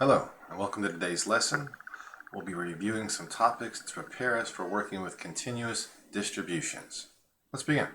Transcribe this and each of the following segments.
Hello, and welcome to today's lesson. We'll be reviewing some topics to prepare us for working with continuous distributions. Let's begin.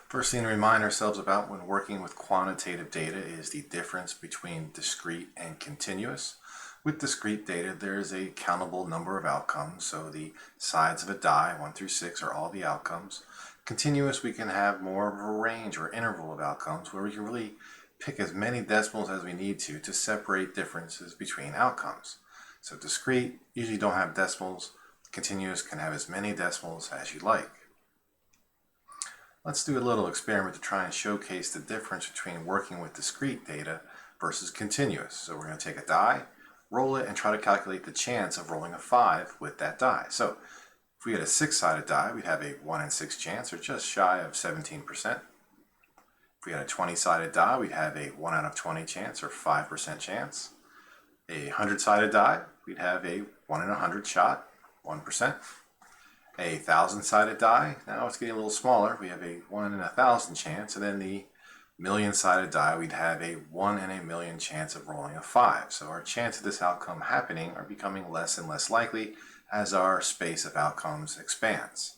First thing to remind ourselves about when working with quantitative data is the difference between discrete and continuous. With discrete data, there is a countable number of outcomes, so the sides of a die, 1 through 6, are all the outcomes. Continuous, we can have more of a range or interval of outcomes where we can really pick as many decimals as we need to separate differences between outcomes. So discrete usually don't have decimals. Continuous can have as many decimals as you like. Let's do a little experiment to try and showcase the difference between working with discrete data versus continuous. So we're going to take a die, roll it, and try to calculate the chance of rolling a 5 with that die. So if we had a 6-sided die, we'd have a 1 in 6 chance, or just shy of 17%. If we had a 20-sided die, we'd have a 1 out of 20 chance, or 5% chance. A 100-sided die, we'd have a 1 in 100 shot, 1%. A 1,000-sided die, now it's getting a little smaller, we have a 1 in 1,000 chance, and then the million-sided die, we'd have a 1 in a million chance of rolling a 5. So our chance of this outcome happening are becoming less and less likely as our space of outcomes expands.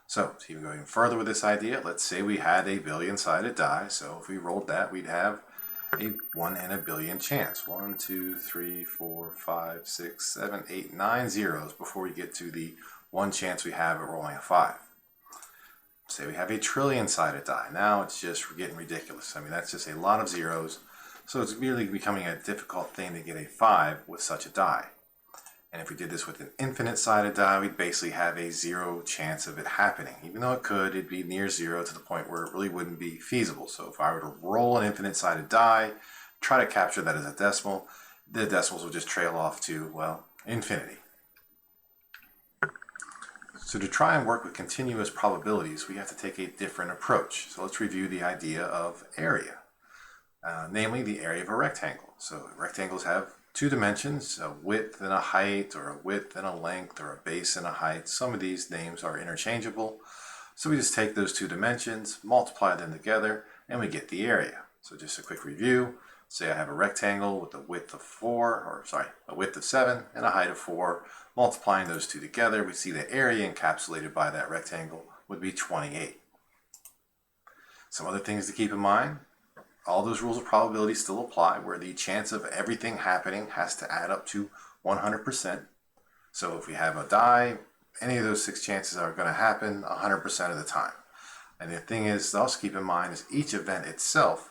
So to even go even further with this idea, let's say we had a billion-sided die, so if we rolled that, we'd have a 1 in a billion chance. 1, 2, 3, 4, 5, 6, 7, 8, 9 zeros before we get to the 1 chance we have at rolling a 5. Say we have a trillion-sided die. Now it's just getting ridiculous. I mean, that's just a lot of zeros. So it's really becoming a difficult thing to get a 5 with such a die. And if we did this with an infinite-sided die, we'd basically have a 0 chance of it happening. Even though it could, it'd be near 0 to the point where it really wouldn't be feasible. So if I were to roll an infinite-sided die, try to capture that as a decimal, the decimals will just trail off to, well, infinity. So to try and work with continuous probabilities, we have to take a different approach. So let's review the idea of area, namely the area of a rectangle. So rectangles have 2 dimensions, a width and a height, or a width and a length, or a base and a height. Some of these names are interchangeable. So we just take those 2 dimensions, multiply them together, and we get the area. So just a quick review. Say I have a rectangle with a width of 7 and a height of 4. Multiplying those 2 together, we see the area encapsulated by that rectangle would be 28. Some other things to keep in mind. All those rules of probability still apply, where the chance of everything happening has to add up to 100%. So if we have a die, any of those 6 chances are going to happen 100% of the time. And the thing is to also keep in mind is each event itself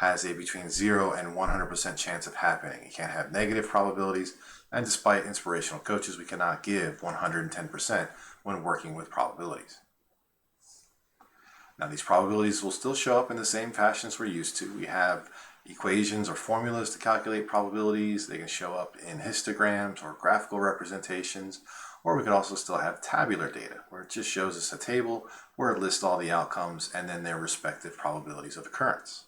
has a between 0 and 100% chance of happening. You can't have negative probabilities, and despite inspirational coaches, we cannot give 110% when working with probabilities. Now these probabilities will still show up in the same fashions we're used to. We have equations or formulas to calculate probabilities. They can show up in histograms or graphical representations, or we could also still have tabular data, where it just shows us a table where it lists all the outcomes and then their respective probabilities of occurrence.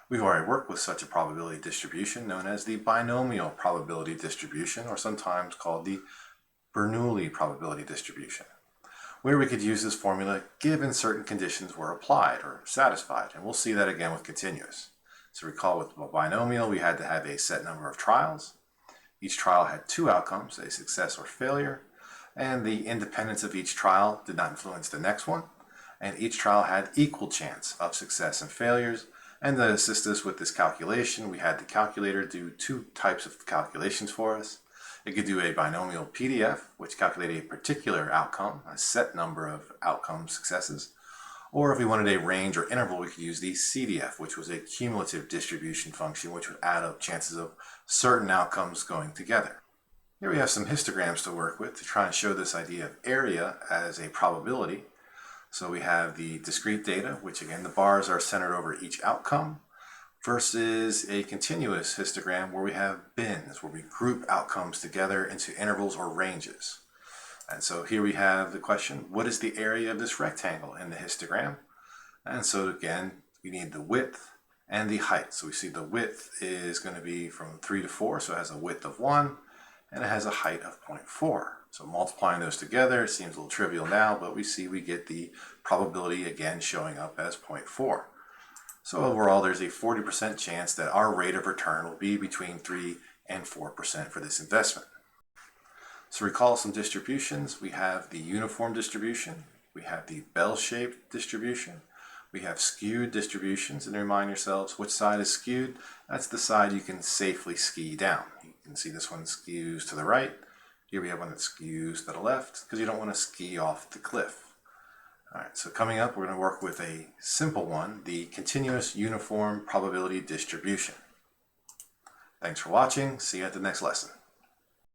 We've already worked with such a probability distribution known as the binomial probability distribution, or sometimes called the Bernoulli probability distribution, where we could use this formula given certain conditions were applied or satisfied, and we'll see that again with continuous. So recall with a binomial, we had to have a set number of trials. Each trial had 2 outcomes, a success or failure, and the independence of each trial did not influence the next one, and each trial had equal chance of success and failures. And to assist us with this calculation, we had the calculator do 2 types of calculations for us. It could do a binomial PDF, which calculated a particular outcome, a set number of outcome successes. Or if we wanted a range or interval, we could use the CDF, which was a cumulative distribution function, which would add up chances of certain outcomes going together. Here we have some histograms to work with to try and show this idea of area as a probability. So we have the discrete data, which again, the bars are centered over each outcome, versus a continuous histogram where we have bins, where we group outcomes together into intervals or ranges. And so here we have the question, what is the area of this rectangle in the histogram? And so again, we need the width and the height. So we see the width is going to be from 3 to 4, so it has a width of 1, and it has a height of 0.4. So multiplying those together, it seems a little trivial now, but we see we get the probability again showing up as 0.4. So overall, there's a 40% chance that our rate of return will be between 3 and 4% for this investment. So recall some distributions. We have the uniform distribution, we have the bell-shaped distribution, we have skewed distributions, and remind yourselves which side is skewed. That's the side you can safely ski down. You can see this one skews to the right. Here we have one that skews to the left because you don't want to ski off the cliff. All right, so coming up, we're going to work with a simple one, the continuous uniform probability distribution. Thanks for watching. See you at the next lesson.